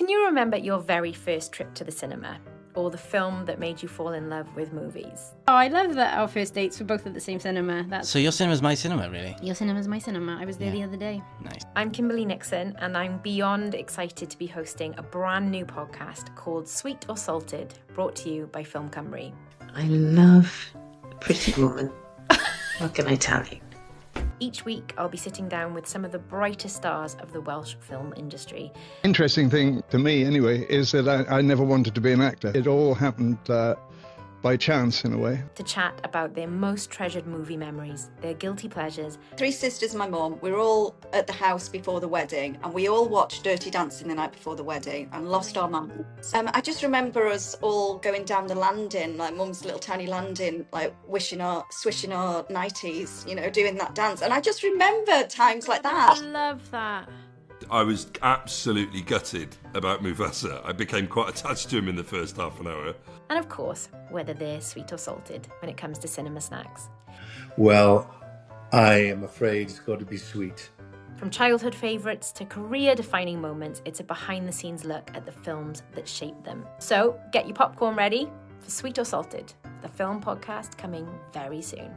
Can you remember your very first trip to the cinema? Or the film that made you fall in love with movies? Oh, I love that our first dates were both at the same cinema. So your cinema's my cinema, really? Your cinema's my cinema. I was there the other day. Nice. I'm Kimberley Nixon, and I'm beyond excited to be hosting a brand new podcast called Sweet or Salted, brought to you by Ffilm Cymru. I love a pretty woman. What can I tell you? Each week, I'll be sitting down with some of the brightest stars of the Welsh film industry. Interesting thing to me, anyway, is that I never wanted to be an actor. It all happened by chance, in a way. To chat about their most treasured movie memories, their guilty pleasures. 3 sisters and my mum, we were all at the house before the wedding, and we all watched Dirty Dancing the night before the wedding and lost our minds. I just remember us all going down the landing, like mum's little tiny landing, like swishing our 90s, you know, doing that dance. And I just remember times like that. I love that. I was absolutely gutted about Mufasa. I became quite attached to him in the first half an hour. And of course, whether they're sweet or salted when it comes to cinema snacks. Well, I am afraid it's got to be sweet. From childhood favourites to career-defining moments, it's a behind-the-scenes look at the films that shaped them. So get your popcorn ready for Sweet or Salted, the film podcast coming very soon.